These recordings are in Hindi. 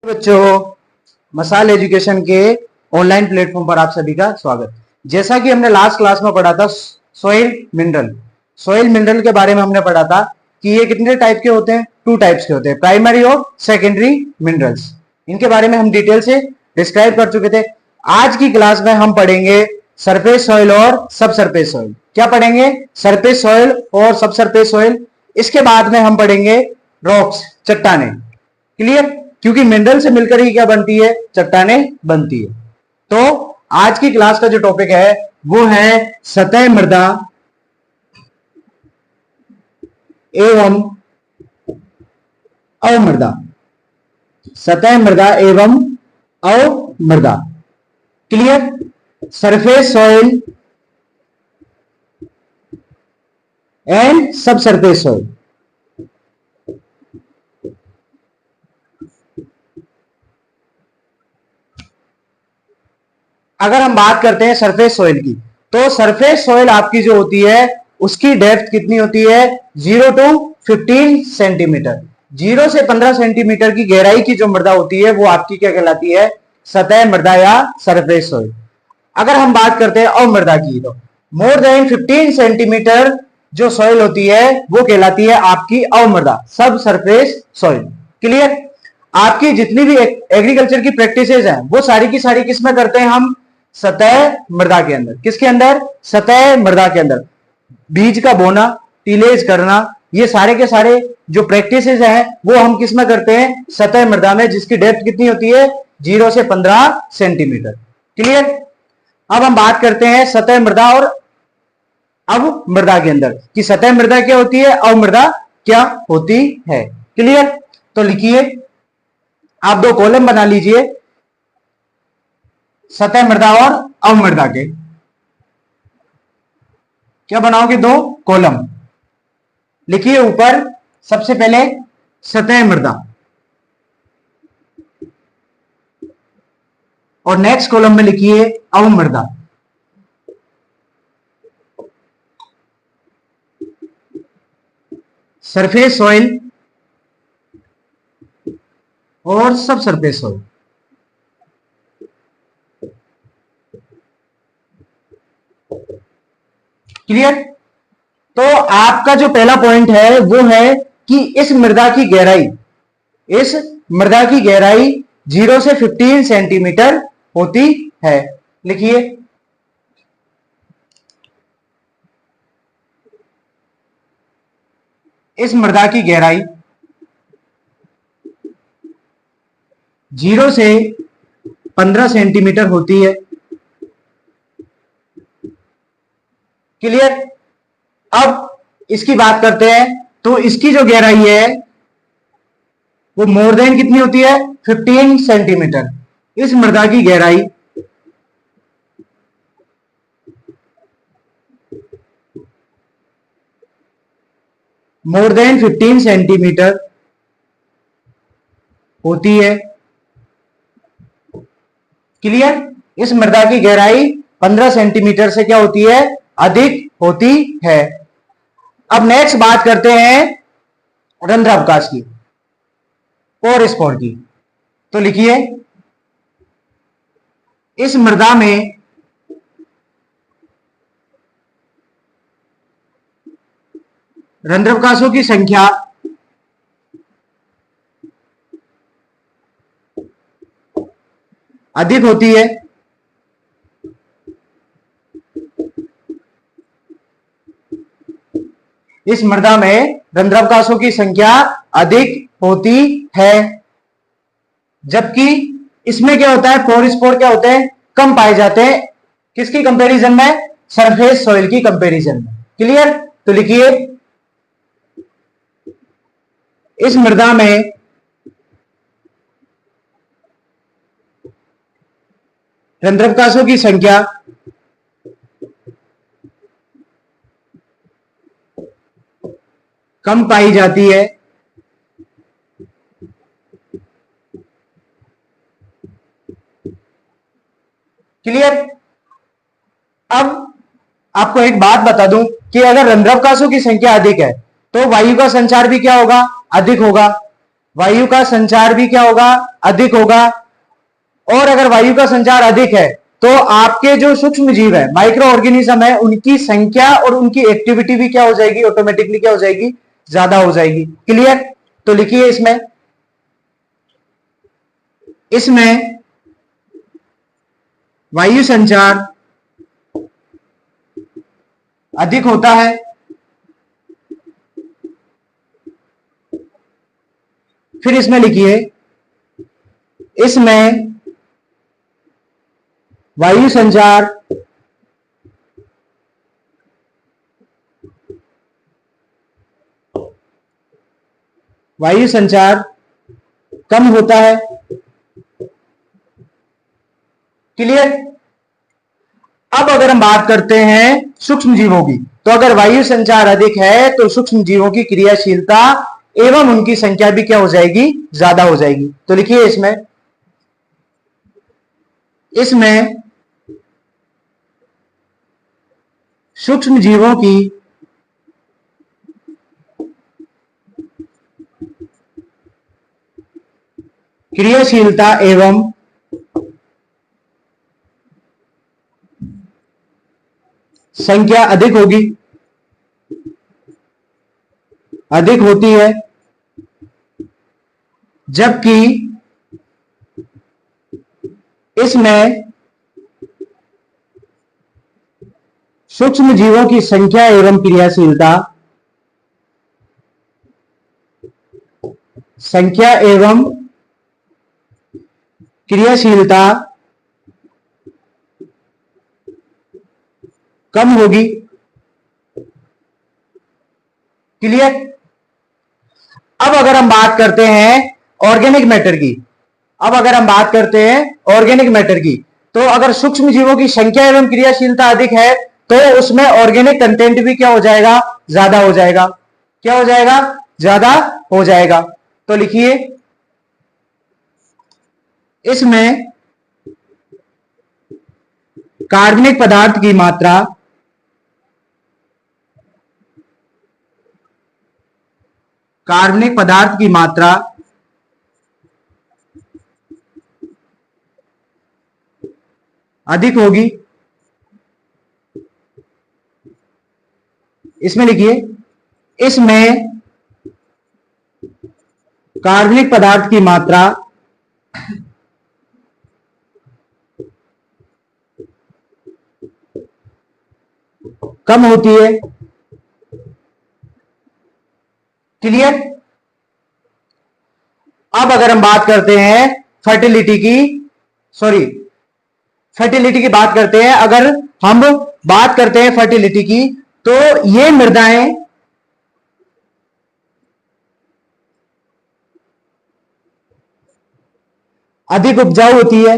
बच्चों, मसाल एजुकेशन के ऑनलाइन प्लेटफॉर्म पर आप सभी का स्वागत। जैसा कि हमने लास्ट क्लास में पढ़ा था सॉइल मिनरल के बारे में हमने पढ़ा था कि ये कितने टाइप के होते हैं, 2 टाइप्स के होते हैं, प्राइमरी और सेकेंडरी मिनरल्स। इनके बारे में हम डिटेल से डिस्क्राइब कर चुके थे। आज की क्लास में हम पढ़ेंगे सरफेस सॉइल और सब सरफेस सॉइल। क्या पढ़ेंगे? सरफेस सॉइल और सब सरफेस सॉइल। इसके बाद में हम पढ़ेंगे रॉक्स, चट्टाने। क्लियर? क्योंकि मिनरल से मिलकर ही क्या बनती है? चट्टाने बनती है। तो आज की क्लास का जो टॉपिक है वो है सतह मृदा एवं अवमृदा। सतह मृदा एवं अवमृदा। क्लियर? सरफेस सॉइल एंड सब सरफेस सॉइल। अगर हम बात करते हैं सरफेस सॉइल की, तो सरफेस सॉइल आपकी जो होती है उसकी डेप्थ कितनी होती है? 0 to 15 सेंटीमीटर। 0 से 15 सेंटीमीटर की गहराई की जो मृदा होती है वो आपकी क्या कहलाती है? सतह मृदा या सरफेस सॉइल। अगर हम बात करते हैं अवमृदा की, तो मोर देन 15 सेंटीमीटर जो सॉइल होती है वो कहलाती है आपकी अवमृदा, सब सरफेस सॉइल। क्लियर? आपकी जितनी भी एग्रीकल्चर की प्रैक्टिसेस हैं वो सारी की सारी किसमें करते हैं हम? सतह मृदा के अंदर। किसके अंदर? सतह मृदा के अंदर। बीज का बोना, टिलेज करना, ये सारे के सारे जो प्रैक्टिसेस हैं वो हम किसमें करते हैं? सतह मृदा में, जिसकी डेप्थ कितनी होती है? 0 से 15 सेंटीमीटर। क्लियर? अब हम बात करते हैं सतह मृदा और अवमृदा के अंदर कि सतह मृदा क्या होती है, अवमृदा क्या होती है। क्लियर? तो लिखिए, आप 2 कॉलम बना लीजिए सतह मृदा और अवमृदा के। क्या बनाओगे? 2 कॉलम। लिखिए ऊपर सबसे पहले सतह मृदा और नेक्स्ट कॉलम में लिखिए अवमृदा। सरफेस सॉइल और सब सरफेस सॉइल। क्लियर? तो आपका जो पहला पॉइंट है वो है कि इस मृदा की गहराई 0 से 15 सेंटीमीटर होती है। लिखिए, इस मृदा की गहराई 0 से 15 सेंटीमीटर होती है। क्लियर? अब इसकी बात करते हैं, तो इसकी जो गहराई है वो मोर देन कितनी होती है? 15 सेंटीमीटर। इस मृदा की गहराई मोर देन 15 सेंटीमीटर होती है। क्लियर? इस मृदा की गहराई 15 सेंटीमीटर से क्या होती है? अधिक होती है। अब नेक्स्ट बात करते हैं रंध्रावकाश की, पोर स्पोर की। तो लिखिए, इस मृदा में रंध्रावकाशों की संख्या अधिक होती है। इस मृदा में रंध्रावकाशों की संख्या अधिक होती है, जबकि इसमें क्या होता है? पोर स्पोर क्या होते हैं? कम पाए जाते हैं। किसकी कंपैरिजन में? सरफेस सॉइल की कंपैरिजन में। क्लियर? तो लिखिए, इस मृदा में रंध्रावकाशों की संख्या कम पाई जाती है। क्लियर? अब आपको एक बात बता दूं कि अगर रंध्रावकाशों की संख्या अधिक है तो वायु का संचार भी क्या होगा? अधिक होगा। वायु का संचार भी क्या होगा, अधिक होगा। और अगर वायु का संचार अधिक है तो आपके जो सूक्ष्म जीव है, माइक्रो ऑर्गेनिज्म है, उनकी संख्या और उनकी एक्टिविटी भी क्या हो जाएगी, ऑटोमेटिकली क्या हो जाएगी, ज्यादा हो जाएगी। क्लियर? तो लिखिए इसमें वायु संचार अधिक होता है, फिर इसमें लिखिए इसमें वायु संचार कम होता है। क्लियर? अब अगर हम बात करते हैं सूक्ष्म जीवों की, तो अगर वायु संचार अधिक है तो सूक्ष्म जीवों की क्रियाशीलता एवं उनकी संख्या भी क्या हो जाएगी, ज्यादा हो जाएगी। तो लिखिए इसमें सूक्ष्म जीवों की क्रियाशीलता एवं संख्या अधिक होती है, जबकि इसमें सूक्ष्म जीवों की संख्या एवं क्रियाशीलता कम होगी। क्लियर? अब अगर हम बात करते हैं ऑर्गेनिक मैटर की, तो अगर सूक्ष्म जीवों की संख्या एवं क्रियाशीलता अधिक है तो उसमें ऑर्गेनिक कंटेंट भी क्या हो जाएगा, ज्यादा हो जाएगा। क्या हो जाएगा, ज्यादा हो जाएगा। तो लिखिए इसमें कार्बनिक पदार्थ की मात्रा अधिक होगी। इसमें लिखिए इसमें कार्बनिक पदार्थ की मात्रा कम होती है। क्लियर? अब अगर हम बात करते हैं फर्टिलिटी की बात करते हैं, अगर हम बात करते हैं फर्टिलिटी की, तो ये मृदाएं अधिक उपजाऊ होती है,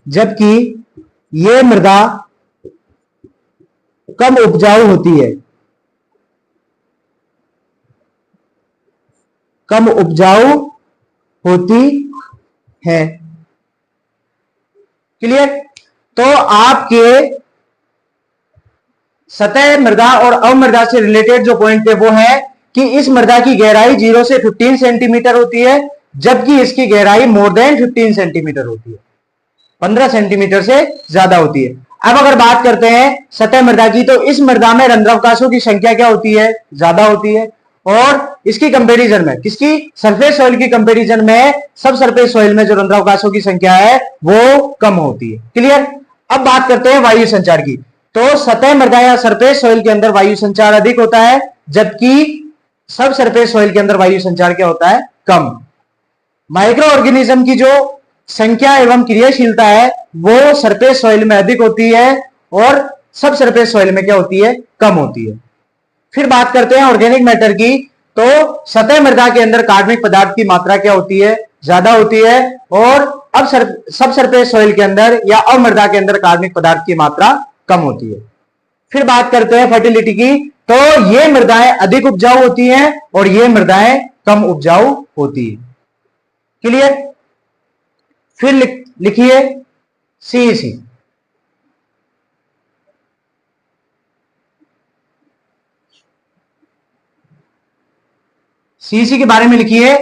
जबकि ये मृदा कम उपजाऊ होती है। क्लियर? तो आपके सतह मृदा और अवमृदा से रिलेटेड जो पॉइंट है वो है कि इस मृदा की गहराई 0 से 15 सेंटीमीटर होती है, जबकि इसकी गहराई मोर देन 15 सेंटीमीटर होती है, 15 सेंटीमीटर से ज्यादा होती है। अब अगर बात करते हैं सतह मृदा की, तो इस मृदा में रंध्रावकाशों की संख्या क्या होती है, ज्यादा होती है। और इसकी कंपैरिजन में, किसकी, सरफेस सॉइल की कंपैरिजन में सब सरफेस सॉइल में जो रंध्रावकाशों की संख्या है वो कम होती है। क्लियर? अब बात करते हैं वायु संचार की, तो सतह मृदा या सरफेस सॉइल के अंदर वायु संचार अधिक होता है, जबकि सब सरफेस सॉइल के अंदर वायु संचार क्या होता है, कम। माइक्रो ऑर्गेनिज्म की जो संख्या एवं क्रियाशीलता है वो सरफेस सॉइल में अधिक होती है और सब सरफेस सॉइल में क्या होती है, कम होती है। फिर बात करते हैं ऑर्गेनिक मैटर की, तो सतह मृदा के अंदर कार्बनिक पदार्थ की मात्रा क्या होती है, ज्यादा होती है, और अब सब सरफेस सॉइल के अंदर या अवमृदा के अंदर कार्बनिक पदार्थ की मात्रा कम होती है। फिर बात करते हैं फर्टिलिटी की, तो ये मृदाएं अधिक उपजाऊ होती हैं और ये मृदाएं कम उपजाऊ होती है। क्लियर? फिर लिखिए सीईसी। सीईसी के बारे में लिखिए,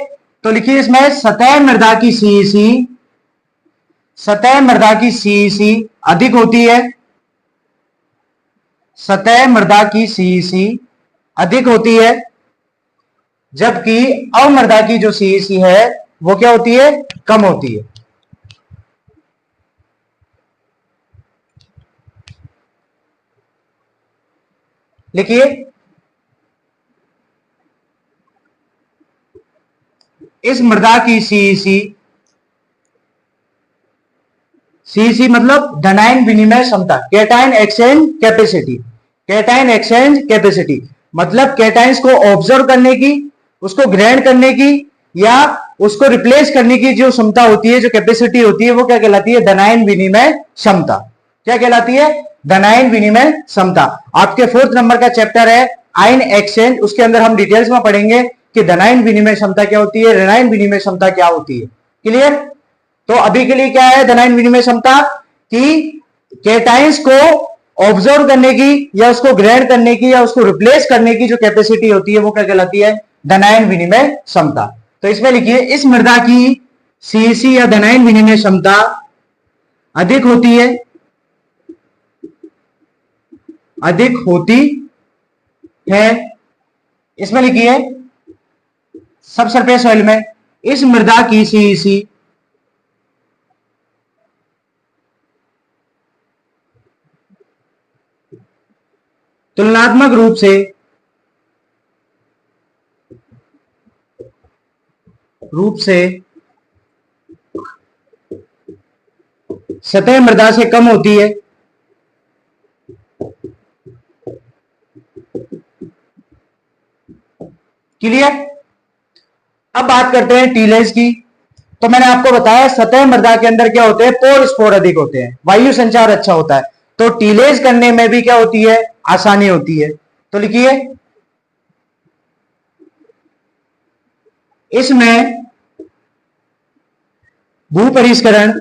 तो लिखिए इसमें सतह मृदा की सीईसी, सतह मृदा की सीईसी अधिक होती है, सतह मृदा की सीईसी अधिक होती है, जबकि अवमृदा की जो सीईसी है वो क्या होती है, कम होती है। लिखिए इस मृदा की सीईसी, सीईसी मतलब धनायन विनिमय क्षमता, cation exchange capacity, cation exchange capacity मतलब कैटायंस को ऑब्जर्व करने की, उसको ग्रहण करने की या उसको रिप्लेस करने की जो क्षमता होती है, जो कैपेसिटी होती है, वो क्या कहलाती है, धनायन विनिमय क्षमता। क्या कहलाती है, धनायन विनिमय क्षमता। आपके 4th नंबर का चैप्टर है आयन एक्सचेंज, उसके अंदर हम डिटेल्स में पढ़ेंगे कि धनायन विनिमय क्षमता क्या होती है, ऋणायन विनिमय क्षमता क्या होती है। क्लियर। तो अभी के लिए क्या है धनायन विनिमय क्षमता, कि कैटायंस को ऑब्जर्व करने की या उसको ग्रहण करने की या उसको रिप्लेस करने की जो कैपेसिटी होती है वो क्या कहलाती है, धनायन विनिमय क्षमता। तो इसमें लिखिए इस मृदा की सीईसी या धनायन विनिमय क्षमता अधिक होती है, अधिक होती है। इसमें लिखिए सब सरफेस ऑयल में इस मृदा की सीईसी तुलनात्मक रूप से सतह मृदा से कम होती है। क्लियर। अब बात करते हैं टीलेज की। तो मैंने आपको बताया सतह मृदा के अंदर क्या होते हैं, पोर स्पोर अधिक होते हैं, वायु संचार अच्छा होता है, तो टीलेज करने में भी क्या होती है, आसानी होती है। तो लिखिए इसमें भूपरिष्करण,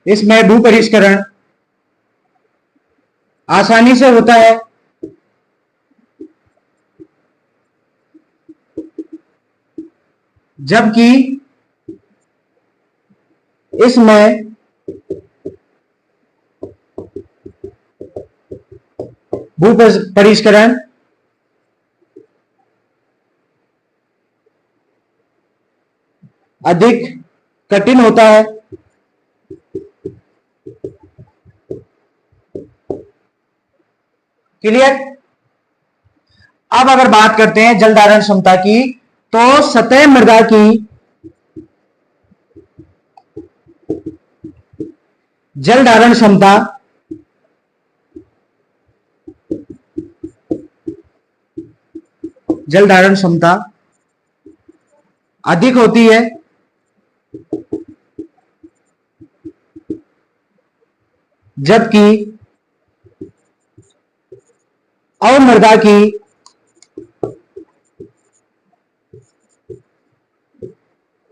इसमें भूपरिष्करण आसानी से होता है, जबकि इसमें भूपरिष्करण अधिक कठिन होता है। क्लियर। अब अगर बात करते हैं जल धारण क्षमता की, तो सतह मृदा की जल धारण क्षमता जल धारण क्षमता अधिक होती है, जबकि अवमृदा की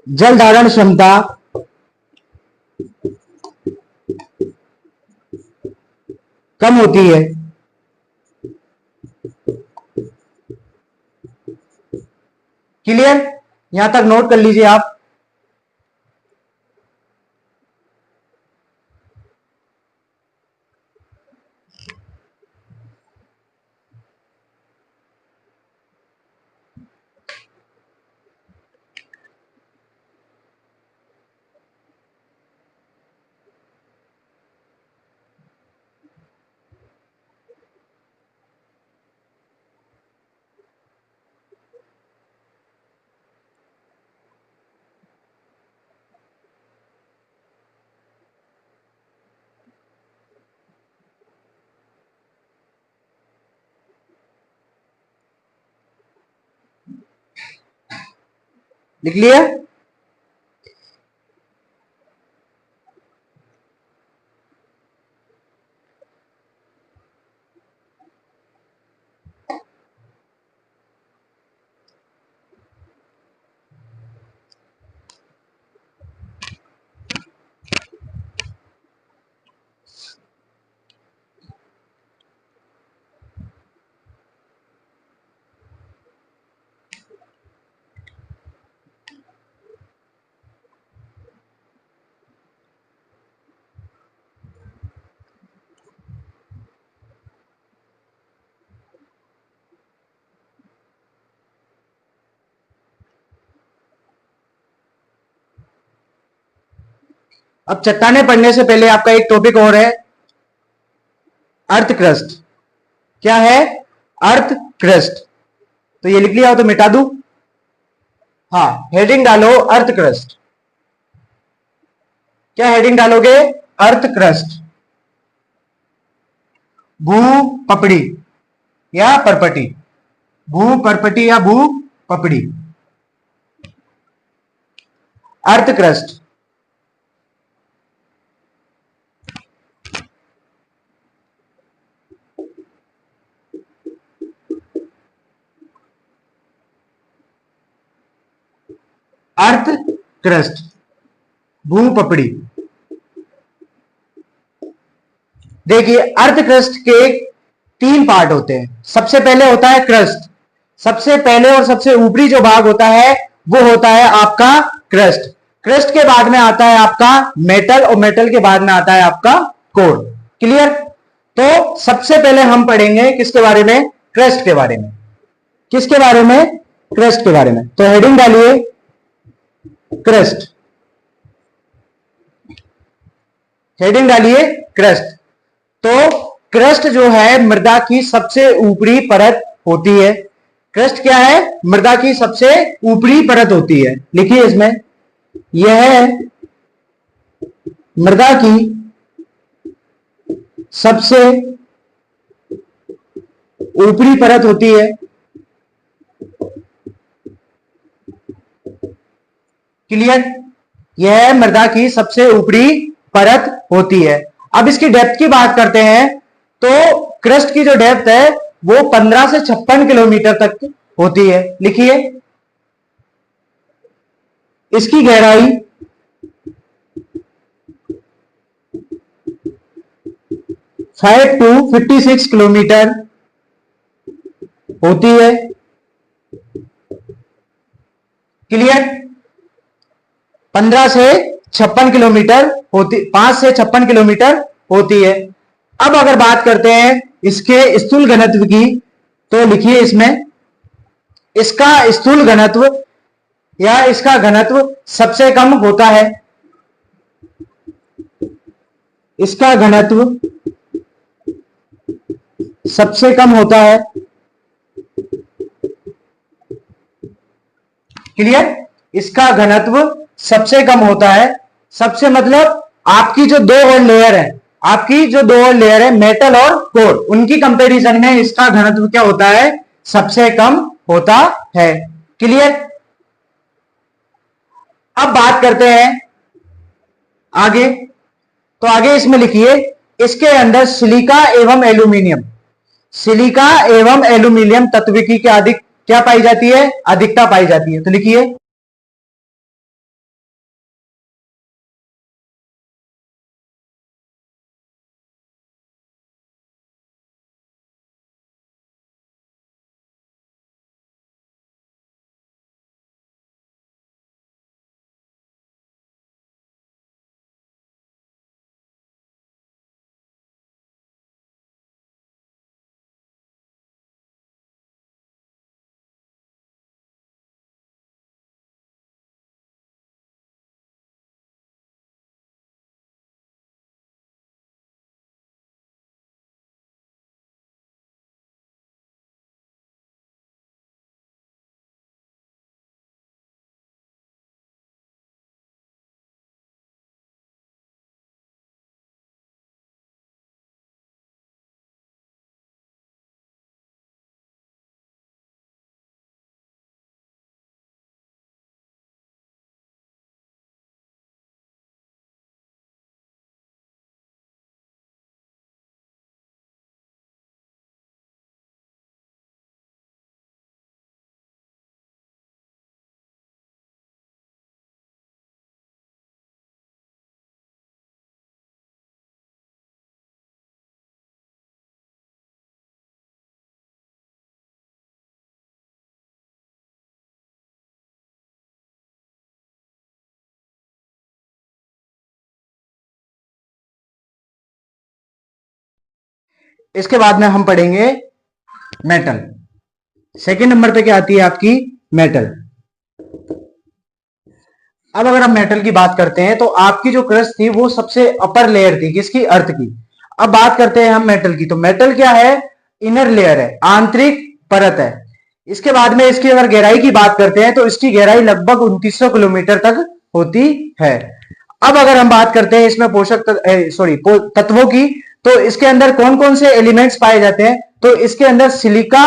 जल धारण क्षमता कम होती है। क्लियर। यहां तक नोट कर लीजिए आप। लिख लिया। अब चट्टाने पढ़ने से पहले आपका एक टॉपिक और है, अर्थ क्रस्ट। क्या है? Earth crust. तो ये लिख लिया हो तो मिटा दूं? हाँ, हेडिंग डालो अर्थ क्रस्ट। क्या हेडिंग डालोगे? Earth crust. भू पपड़ी या परपटी, भू परपटी या भू पपड़ी, अर्थ क्रस्ट। अर्थ क्रस्ट, भू पपड़ी। देखिए, अर्थ क्रस्ट के 3 पार्ट होते हैं। सबसे पहले होता है क्रस्ट। सबसे पहले और सबसे ऊपरी जो भाग होता है वो होता है आपका क्रस्ट। क्रस्ट के बाद में आता है आपका मेटल, और मेटल के बाद में आता है आपका कोर। क्लियर? तो सबसे पहले हम पढ़ेंगे किसके बारे में? क्रस्ट के बारे में। किसके बारे में? क्रस्ट के बारे में। तो हेडिंग डालिए क्रस्ट, हेडिंग डालिए क्रस्ट। तो क्रस्ट जो है मृदा की सबसे ऊपरी परत होती है। क्रस्ट क्या है? मृदा की सबसे ऊपरी परत होती है। लिखिए इसमें, यह मृदा की सबसे ऊपरी परत होती है। क्लियर? यह मृदा की सबसे ऊपरी परत होती है। अब इसकी डेप्थ की बात करते हैं तो क्रस्ट की जो डेप्थ है वो 15 से 56 किलोमीटर तक होती है। लिखिए, इसकी गहराई 5 to 56 किलोमीटर होती है। क्लियर? 15 से 56 किलोमीटर होती, 5 से 56 किलोमीटर होती है। अब अगर बात करते हैं इसके स्थूल घनत्व की, तो लिखिए इसमें, इसका स्थूल घनत्व या इसका घनत्व सबसे कम होता है। इसका घनत्व सबसे कम होता है। क्लियर? इसका घनत्व सबसे कम होता है। सबसे मतलब आपकी जो दो और लेयर है, आपकी जो दो और लेयर है मेटल और कोर, उनकी कंपैरिजन में इसका घनत्व क्या होता है? सबसे कम होता है। क्लियर? अब बात करते हैं आगे। तो आगे इसमें लिखिए, इसके अंदर सिलिका एवं एल्यूमिनियम, सिलिका एवं एल्यूमिनियम तत्व की क्या पाई जाती है? अधिकता पाई जाती है। तो लिखिए, इसके बाद में हम पढ़ेंगे मेटल। सेकंड नंबर पे क्या आती है आपकी? मेटल। अब अगर हम मेटल की बात करते हैं तो आपकी जो क्रस्ट थी वो सबसे अपर लेयर थी, किसकी? अर्थ की। अब बात करते हैं हम मेटल की, तो मेटल क्या है? इनर लेयर है, आंतरिक परत है। इसके बाद में इसकी अगर गहराई की बात करते हैं तो इसकी गहराई लगभग 2900 किलोमीटर तक होती है। अब अगर हम बात करते हैं इसमें तत्वों की, तो इसके अंदर कौन कौन से एलिमेंट्स पाए जाते हैं? तो इसके अंदर सिलिका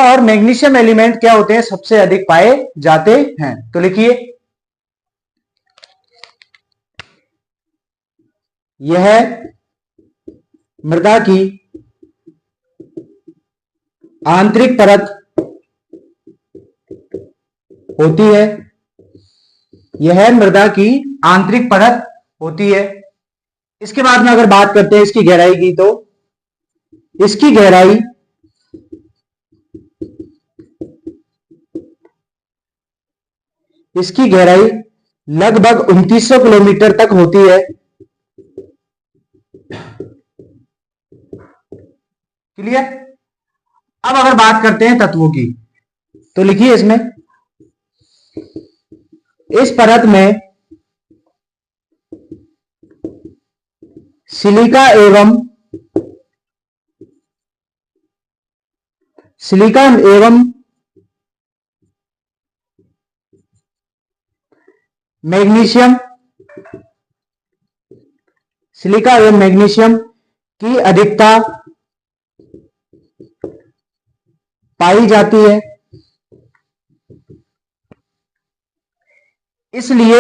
और मैग्नीशियम एलिमेंट क्या होते हैं? सबसे अधिक पाए जाते हैं। तो लिखिए, यह मृदा की आंतरिक परत होती है। यह मृदा की आंतरिक परत होती है। इसके बाद में अगर बात करते हैं इसकी गहराई की, तो इसकी गहराई लगभग 2900 किलोमीटर तक होती है। क्लियर? अब अगर बात करते हैं तत्वों की, तो लिखिए इसमें, इस परत में सिलिका एवं मैग्नीशियम की अधिकता पाई जाती है। इसलिए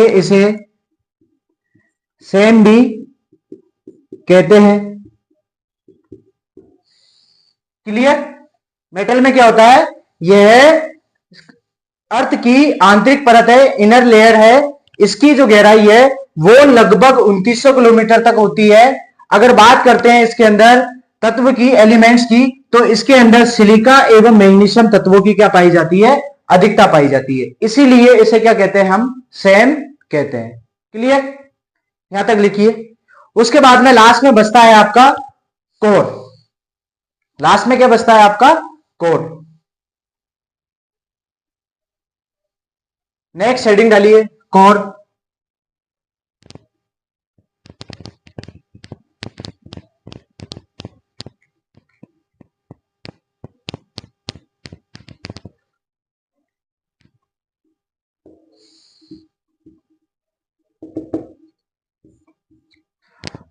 इसे सैम भी कहते हैं। क्लियर? मेटल में क्या होता है? यह अर्थ की आंतरिक परत है, इनर लेयर है। इसकी जो गहराई है वो लगभग 2900 किलोमीटर तक होती है। अगर बात करते हैं इसके अंदर तत्व की, एलिमेंट्स की, तो इसके अंदर सिलिका एवं मैग्नीशियम तत्वों की क्या पाई जाती है? अधिकता पाई जाती है। इसीलिए इसे क्या कहते हैं? हम सैम कहते हैं। क्लियर? यहां तक लिखिए। उसके बाद में लास्ट में बचता है आपका कोर। लास्ट में क्या बचता है आपका? कोर। नेक्स्ट हेडिंग डालिए, कोर।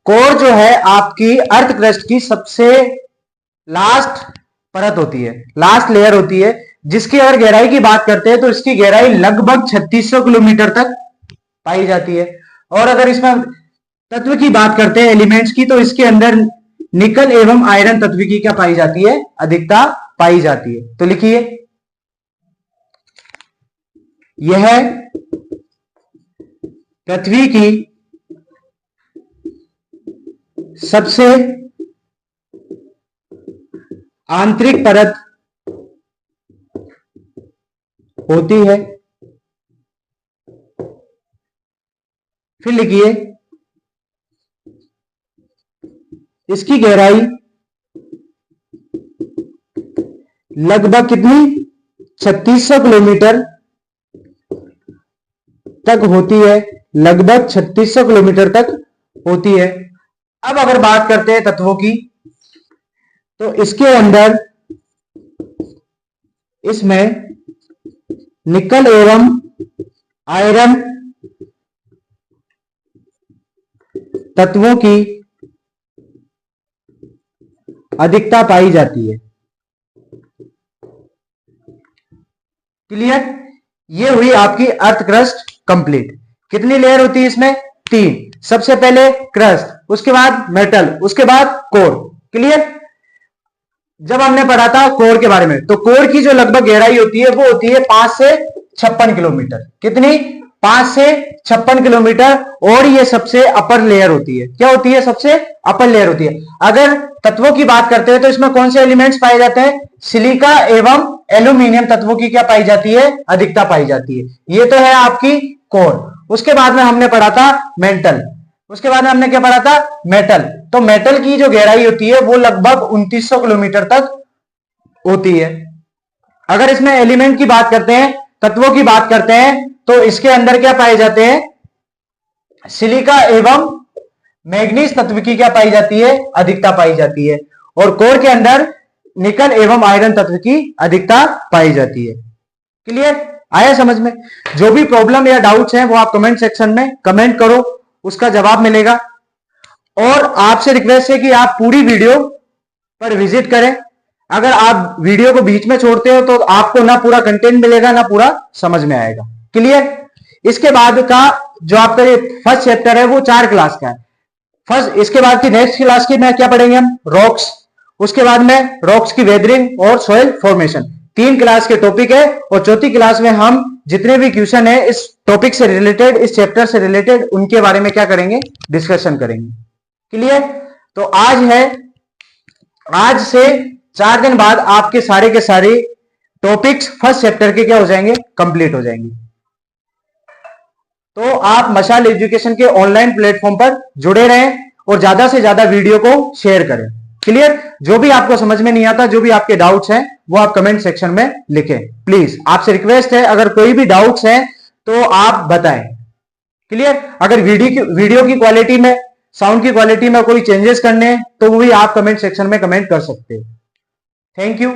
कोर जो है आपकी अर्थ क्रस्ट की सबसे लास्ट परत होती है, लास्ट लेयर होती है, जिसकी अगर गहराई की बात करते हैं तो इसकी गहराई लगभग 3600 किलोमीटर तक पाई जाती है। और अगर इसमें तत्व की बात करते हैं, एलिमेंट्स की, तो इसके अंदर निकल एवं आयरन तत्व की क्या पाई जाती है? अधिकता पाई जाती है। तो लिखिए, यह पृथ्वी की सबसे आंतरिक परत होती है। फिर लिखिए, इसकी गहराई लगभग कितनी? 3600 किलोमीटर तक होती है। लगभग 3600 किलोमीटर तक होती है। अब अगर बात करते हैं तत्वों की, तो इसके अंदर इसमें निकल एवं आयरन तत्वों की अधिकता पाई जाती है। क्लियर? ये हुई आपकी अर्थ क्रस्ट कंप्लीट। कितनी लेयर होती है इसमें? 3। सबसे पहले क्रस्ट, उसके बाद मेटल, उसके बाद कोर। क्लियर? जब हमने पढ़ा था कोर के बारे में, तो कोर की जो लगभग गहराई होती है वो होती है 5 से 56 किलोमीटर। कितनी? 5 से 56 किलोमीटर। और ये सबसे अपर लेयर होती है। क्या होती है? सबसे अपर लेयर होती है। अगर तत्वों की बात करते हैं तो इसमें कौन से एलिमेंट्स पाए जाते हैं? सिलिका एवं एल्यूमिनियम तत्वों की क्या पाई जाती है, अधिकता पाई जाती है। ये तो है आपकी कोर। उसके बाद में हमने पढ़ा था मेंटल, उसके बाद में हमने क्या पढ़ा था, मेटल। तो मेटल की जो गहराई होती है वो लगभग 2900 किलोमीटर तक होती है। अगर इसमें एलिमेंट की बात करते हैं, तत्वों की बात करते हैं, तो इसके अंदर क्या पाए जाते हैं, सिलिका एवं मैग्नीज तत्व की क्या पाई जाती है, अधिकता पाई जाती है। और कोर के अंदर निकल एवं आयरन तत्व की अधिकता पाई जाती है। क्लियर, आया समझ में? जो भी प्रॉब्लम या डाउट्स हैं वो आप कमेंट सेक्शन में कमेंट करो, उसका जवाब मिलेगा। और आपसे रिक्वेस्ट है कि आप पूरी वीडियो पर विजिट करें। अगर आप वीडियो को बीच में छोड़ते हो तो आपको ना पूरा कंटेंट मिलेगा, ना पूरा समझ में आएगा। क्लियर। इसके बाद का जो आपका फर्स्ट चैप्टर है वो 4 क्लास का है। फर्स्ट, इसके बाद की नेक्स्ट क्लास की में क्या पढ़ेंगे हम, रॉक्स। उसके बाद में रॉक्स की वेदरिंग और सॉइल फॉर्मेशन, 3 क्लास के टॉपिक है। और चौथी क्लास में हम जितने भी क्वेश्चन है इस टॉपिक से रिलेटेड, इस चैप्टर से रिलेटेड, उनके बारे में क्या करेंगे, डिस्कशन करेंगे। क्लियर। तो आज से 4 दिन बाद आपके सारे के सारे टॉपिक्स फर्स्ट चैप्टर के क्या हो जाएंगे, कंप्लीट हो जाएंगे। तो आप मशाल एजुकेशन के ऑनलाइन प्लेटफॉर्म पर जुड़े रहें और ज्यादा से ज्यादा वीडियो को शेयर करें। क्लियर। जो भी आपको समझ में नहीं आता, जो भी आपके डाउट्स हैं वो आप कमेंट सेक्शन में लिखें। प्लीज आपसे रिक्वेस्ट है, अगर कोई भी डाउट्स हैं तो आप बताएं। क्लियर। अगर वीडियो की क्वालिटी में, साउंड की क्वालिटी में कोई चेंजेस करने हैं तो वो भी आप कमेंट सेक्शन में कमेंट कर सकते हैं। Thank you.